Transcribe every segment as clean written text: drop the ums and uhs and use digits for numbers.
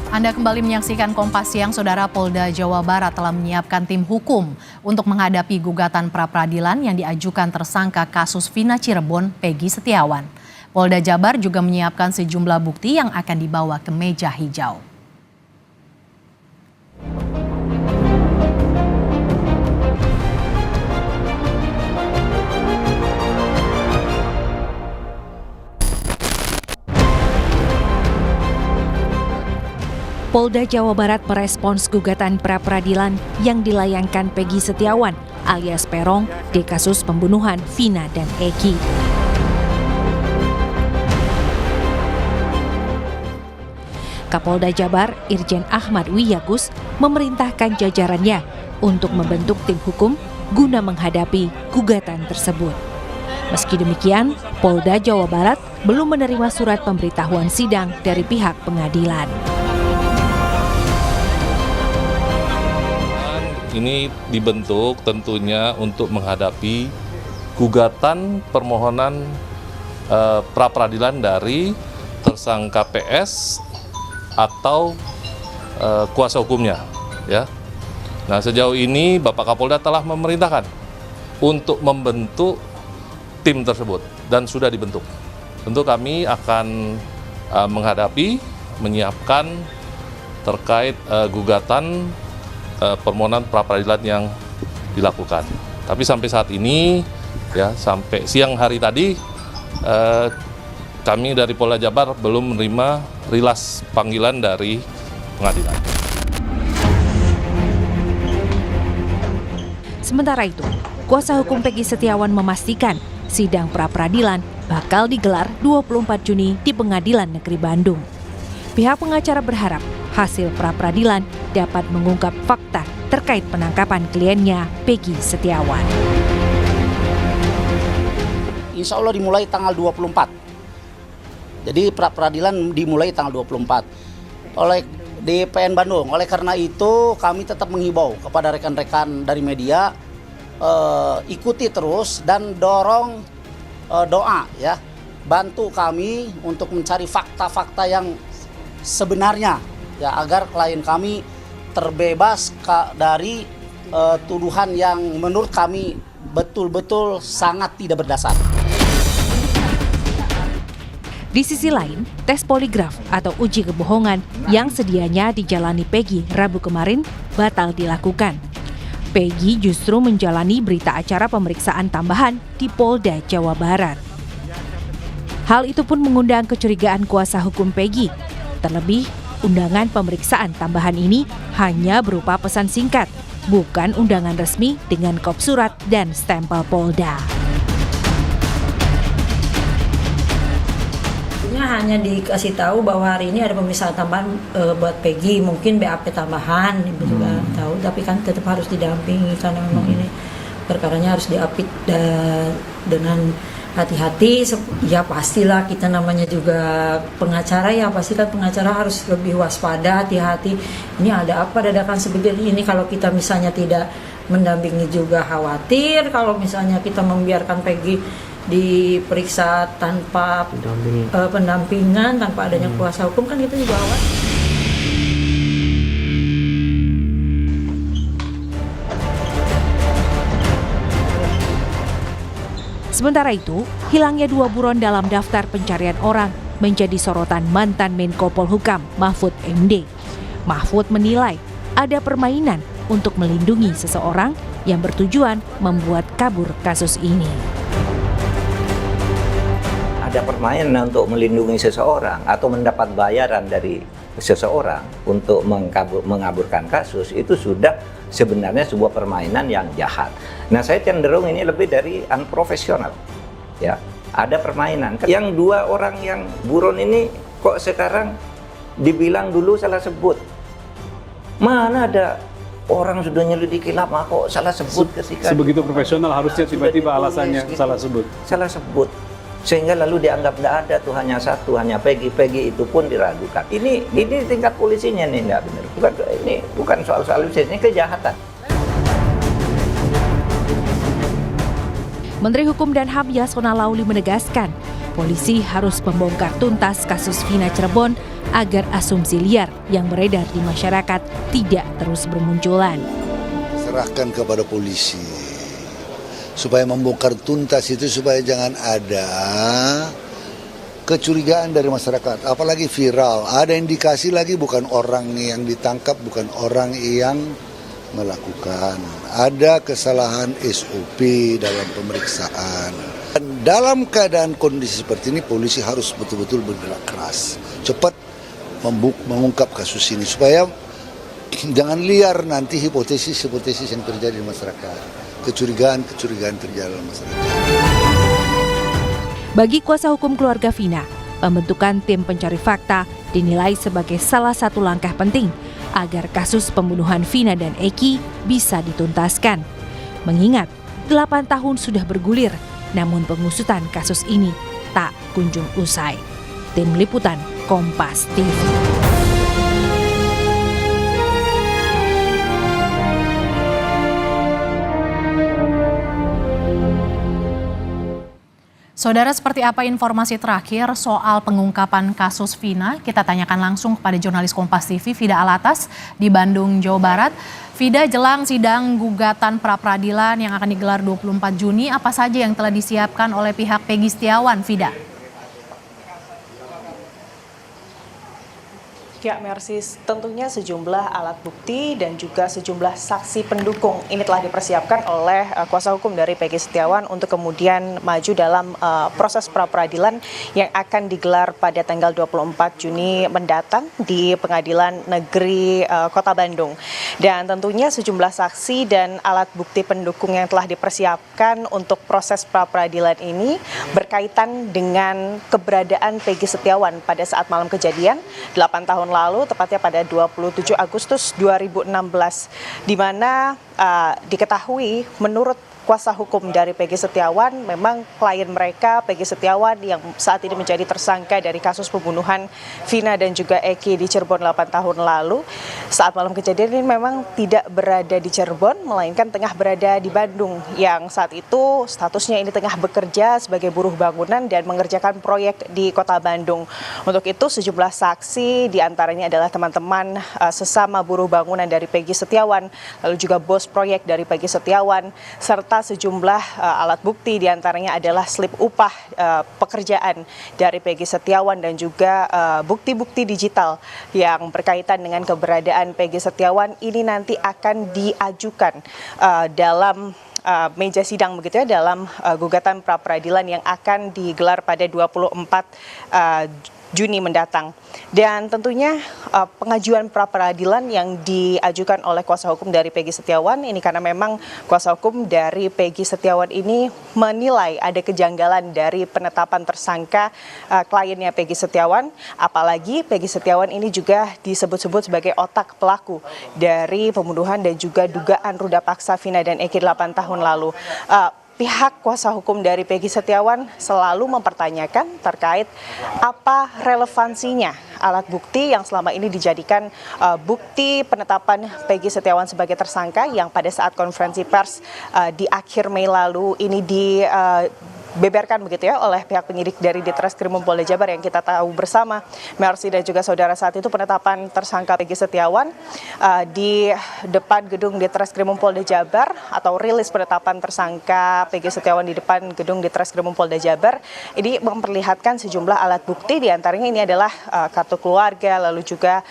Anda kembali menyaksikan Kompas Siang. Saudara, Polda Jawa Barat telah menyiapkan tim hukum untuk menghadapi gugatan pra-peradilan yang diajukan tersangka kasus Vina Cirebon, Peggy Setiawan. Polda Jabar juga menyiapkan sejumlah bukti yang akan dibawa ke meja hijau. Polda Jawa Barat merespons gugatan pra-peradilan yang dilayangkan Peggy Setiawan alias Peron di kasus pembunuhan Vina dan Eki. Kapolda Jabar Irjen Ahmad Wiyagus memerintahkan jajarannya untuk membentuk tim hukum guna menghadapi gugatan tersebut. Meski demikian, Polda Jawa Barat belum menerima surat pemberitahuan sidang dari pihak pengadilan. Ini dibentuk tentunya untuk menghadapi gugatan permohonan pra-peradilan dari tersangka PS atau kuasa hukumnya, ya. Nah, sejauh ini Bapak Kapolda telah memerintahkan untuk membentuk tim tersebut dan sudah dibentuk. Tentu kami akan menyiapkan terkait gugatan permohonan pra-peradilan yang dilakukan. Tapi sampai saat ini, ya sampai siang hari tadi, kami dari Polda Jabar belum menerima rilas panggilan dari pengadilan. Sementara itu, kuasa hukum Peggy Setiawan memastikan sidang pra-peradilan bakal digelar 24 Juni di Pengadilan Negeri Bandung. Pihak pengacara berharap hasil pra-peradilan dapat mengungkap fakta terkait penangkapan kliennya Peggy Setiawan. Insya Allah dimulai tanggal 24. Jadi pra-peradilan dimulai tanggal 24 oleh di PN Bandung. Oleh karena itu kami tetap menghimbau kepada rekan-rekan dari media ikuti terus dan dorong doa, ya, bantu kami untuk mencari fakta-fakta yang sebenarnya, ya, agar klien kami terbebas dari tuduhan yang menurut kami betul-betul sangat tidak berdasar. Di sisi lain, tes poligraf atau uji kebohongan yang sedianya dijalani Peggy Rabu kemarin batal dilakukan. Peggy justru menjalani berita acara pemeriksaan tambahan di Polda Jawa Barat. Hal itu pun mengundang kecurigaan kuasa hukum Peggy. Terlebih, undangan pemeriksaan tambahan ini hanya berupa pesan singkat, bukan undangan resmi dengan kop surat dan stempel Polda. Hanya dikasih tahu bahwa hari ini ada pemeriksaan tambahan buat Peggy, mungkin BAP tambahan, juga tahu, tapi kan tetap harus didampingi karena memang ini perkaranya harus diapit dengan hati-hati. Ya pastilah, kita namanya juga pengacara, ya pasti kan pengacara harus lebih waspada, hati-hati. Ini ada apa dadakan sebegini ini, kalau kita misalnya tidak mendampingi juga khawatir. Kalau misalnya kita membiarkan Peggy diperiksa tanpa pendampingan, tanpa adanya kuasa hukum, kan kita juga khawatir. Sementara itu, hilangnya 2 buron dalam daftar pencarian orang menjadi sorotan mantan Menko Polhukam Mahfud MD. Mahfud menilai ada permainan untuk melindungi seseorang yang bertujuan membuat kabur kasus ini. Ada permainan untuk melindungi seseorang atau mendapat bayaran dari seseorang untuk mengaburkan kasus, itu sudah sebenarnya sebuah permainan yang jahat. Nah, saya cenderung ini lebih dari unprofesional. Ya, ada permainan. Yang 2 orang yang buron ini kok sekarang dibilang dulu salah sebut. Mana ada orang sudah nyelidiki lama kok salah sebut ketika sebegitu profesional harusnya tiba-tiba alasannya gitu. Salah sebut. Sehingga lalu dianggap tidak ada tuh, hanya satu, hanya Peggy itu pun diragukan. Ini tingkat polisinya nih tidak benar. Bukan soal ini kejahatan. Menteri Hukum dan HAM Yasona Lauli menegaskan, polisi harus membongkar tuntas kasus Vina Cirebon agar asumsi liar yang beredar di masyarakat tidak terus bermunculan. Serahkan kepada polisi supaya membongkar tuntas itu, supaya jangan ada kecurigaan dari masyarakat, apalagi viral. Ada indikasi lagi bukan orang yang ditangkap, bukan orang yang melakukan. Ada kesalahan SOP dalam pemeriksaan. Dan dalam keadaan kondisi seperti ini, polisi harus betul-betul bergerak keras, cepat mengungkap kasus ini supaya jangan liar nanti hipotesis-hipotesis yang terjadi di masyarakat, kecurigaan-kecurigaan terjadi dalam masyarakat. Bagi kuasa hukum keluarga Vina, pembentukan tim pencari fakta dinilai sebagai salah satu langkah penting agar kasus pembunuhan Vina dan Eki bisa dituntaskan. Mengingat 8 tahun sudah bergulir, namun pengusutan kasus ini tak kunjung usai. Tim Liputan Kompas TV. Saudara, seperti apa informasi terakhir soal pengungkapan kasus Vina? Kita tanyakan langsung kepada jurnalis Kompas TV, Fida Alatas di Bandung, Jawa Barat. Fida, jelang sidang gugatan pra-peradilan yang akan digelar 24 Juni, apa saja yang telah disiapkan oleh pihak Peggy Setiawan, Fida? Ya, Mercy, tentunya sejumlah alat bukti dan juga sejumlah saksi pendukung ini telah dipersiapkan oleh kuasa hukum dari Peggy Setiawan untuk kemudian maju dalam proses pra-peradilan yang akan digelar pada tanggal 24 Juni mendatang di Pengadilan Negeri Kota Bandung. Dan tentunya sejumlah saksi dan alat bukti pendukung yang telah dipersiapkan untuk proses pra-peradilan ini berkaitan dengan keberadaan Peggy Setiawan pada saat malam kejadian 8 tahun lalu, tepatnya pada 27 Agustus 2016, di mana diketahui menurut kuasa hukum dari Peggy Setiawan, memang klien mereka Peggy Setiawan yang saat ini menjadi tersangka dari kasus pembunuhan Vina dan juga Eki di Cirebon 8 tahun lalu, saat malam kejadian ini memang tidak berada di Cirebon, melainkan tengah berada di Bandung, yang saat itu statusnya ini tengah bekerja sebagai buruh bangunan dan mengerjakan proyek di Kota Bandung. Untuk itu sejumlah saksi diantaranya adalah teman-teman sesama buruh bangunan dari Peggy Setiawan, lalu juga bos proyek dari Peggy Setiawan, serta sejumlah alat bukti diantaranya adalah slip upah pekerjaan dari Peggy Setiawan dan juga bukti-bukti digital yang berkaitan dengan keberadaan Peggy Setiawan ini nanti akan diajukan dalam meja sidang begitu ya, dalam gugatan pra-peradilan yang akan digelar pada 24 Juni mendatang. Dan tentunya pengajuan pra-peradilan yang diajukan oleh kuasa hukum dari Peggy Setiawan ini karena memang kuasa hukum dari Peggy Setiawan ini menilai ada kejanggalan dari penetapan tersangka kliennya Peggy Setiawan, apalagi Peggy Setiawan ini juga disebut-sebut sebagai otak pelaku dari pembunuhan dan juga dugaan ruda paksa Vina dan Eki 8 tahun lalu. Pihak kuasa hukum dari Peggy Setiawan selalu mempertanyakan terkait apa relevansinya alat bukti yang selama ini dijadikan bukti penetapan Peggy Setiawan sebagai tersangka yang pada saat konferensi pers di akhir Mei lalu ini dibeberkan begitu ya oleh pihak penyidik dari Ditreskrimum Polda Jabar yang kita tahu bersama, Mercy dan juga saudara, saat itu penetapan tersangka Peggy Setiawan di depan gedung Ditreskrimum Polda Jabar atau rilis penetapan tersangka Peggy Setiawan di depan gedung Ditreskrimum Polda Jabar ini memperlihatkan sejumlah alat bukti, diantaranya ini adalah kartu keluarga, lalu juga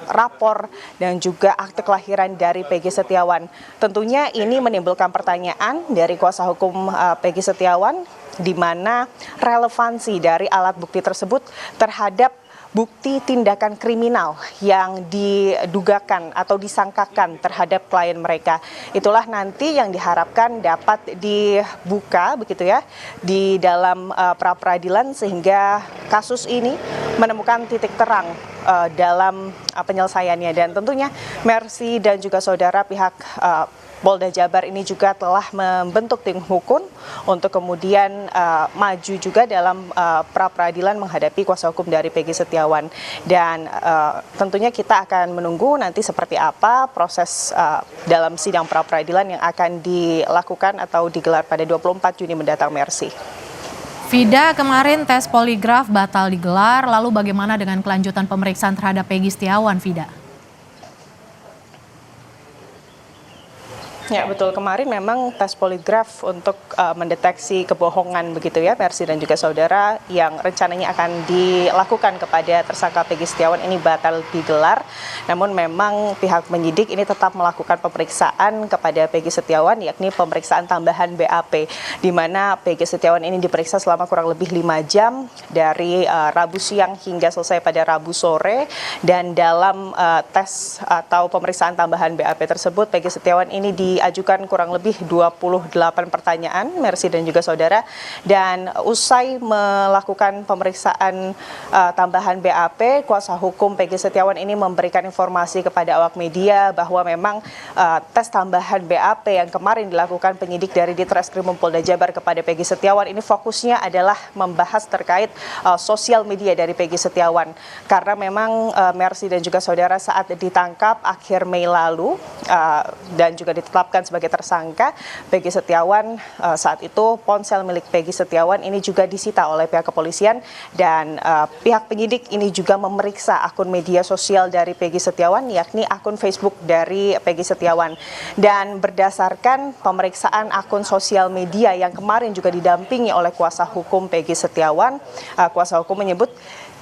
rapor dan juga akte kelahiran dari Peggy Setiawan. Tentunya ini menimbulkan pertanyaan dari kuasa hukum Peggy Setiawan, di mana relevansi dari alat bukti tersebut terhadap bukti tindakan kriminal yang didugakan atau disangkakan terhadap klien mereka. Itulah nanti yang diharapkan dapat dibuka begitu ya di dalam pra-peradilan sehingga kasus ini menemukan titik terang dalam penyelesaiannya. Dan tentunya Mercy dan juga saudara, pihak Polda Jabar ini juga telah membentuk tim hukum untuk kemudian maju juga dalam pra-peradilan menghadapi kuasa hukum dari Peggy Setiawan. Dan tentunya kita akan menunggu nanti seperti apa proses dalam sidang pra-peradilan yang akan dilakukan atau digelar pada 24 Juni mendatang, Mercy. Vida, kemarin tes poligraf batal digelar, lalu bagaimana dengan kelanjutan pemeriksaan terhadap Peggy Setiawan, Vida? Ya betul, kemarin memang tes poligraf untuk mendeteksi kebohongan begitu ya, Mercy dan juga saudara, yang rencananya akan dilakukan kepada tersangka Peggy Setiawan ini batal digelar. Namun memang pihak penyidik ini tetap melakukan pemeriksaan kepada Peggy Setiawan, yakni pemeriksaan tambahan BAP, di mana Peggy Setiawan ini diperiksa selama kurang lebih 5 jam dari Rabu siang hingga selesai pada Rabu sore. Dan dalam tes atau pemeriksaan tambahan BAP tersebut, Peggy Setiawan ini diajukan kurang lebih 28 pertanyaan, Mercy dan juga saudara. Dan usai melakukan pemeriksaan tambahan BAP, kuasa hukum Peggy Setiawan ini memberikan informasi kepada awak media bahwa memang tes tambahan BAP yang kemarin dilakukan penyidik dari Ditreskrim Polda Jabar kepada Peggy Setiawan ini fokusnya adalah membahas terkait sosial media dari Peggy Setiawan. Karena memang Mercy dan juga saudara, saat ditangkap akhir Mei lalu dan juga ditetapkan sebagai tersangka, Peggy Setiawan saat itu ponsel milik Peggy Setiawan ini juga disita oleh pihak kepolisian, dan pihak penyidik ini juga memeriksa akun media sosial dari Peggy Setiawan, yakni akun Facebook dari Peggy Setiawan. Dan berdasarkan pemeriksaan akun sosial media yang kemarin juga didampingi oleh kuasa hukum Peggy Setiawan, kuasa hukum menyebut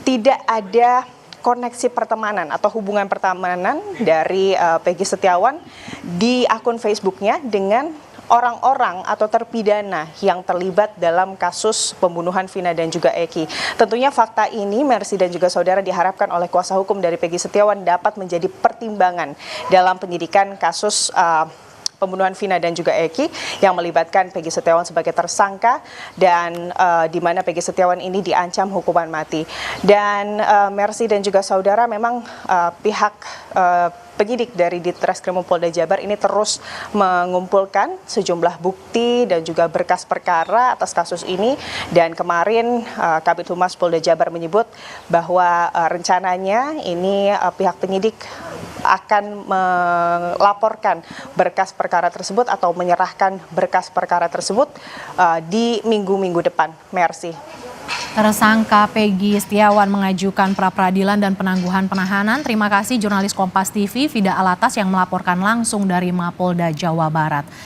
tidak ada koneksi pertemanan atau hubungan pertemanan dari Peggy Setiawan di akun Facebooknya dengan orang-orang atau terpidana yang terlibat dalam kasus pembunuhan Vina dan juga Eki. Tentunya fakta ini, Mercy dan juga saudara, diharapkan oleh kuasa hukum dari Peggy Setiawan dapat menjadi pertimbangan dalam penyidikan kasus pembunuhan Vina dan juga Eki yang melibatkan Peggy Setiawan sebagai tersangka, dan di mana Peggy Setiawan ini diancam hukuman mati. Dan Mercy dan juga saudara, memang pihak penyidik dari Ditreskrim Polda Jabar ini terus mengumpulkan sejumlah bukti dan juga berkas perkara atas kasus ini. Dan kemarin Kabid Humas Polda Jabar menyebut bahwa rencananya ini pihak penyidik akan melaporkan berkas perkara tersebut atau menyerahkan berkas perkara tersebut di minggu-minggu depan. Mercy. Tersangka Peggy Setiawan mengajukan pra-peradilan dan penangguhan penahanan. Terima kasih jurnalis Kompas TV Vida Alatas yang melaporkan langsung dari Mapolda Jawa Barat.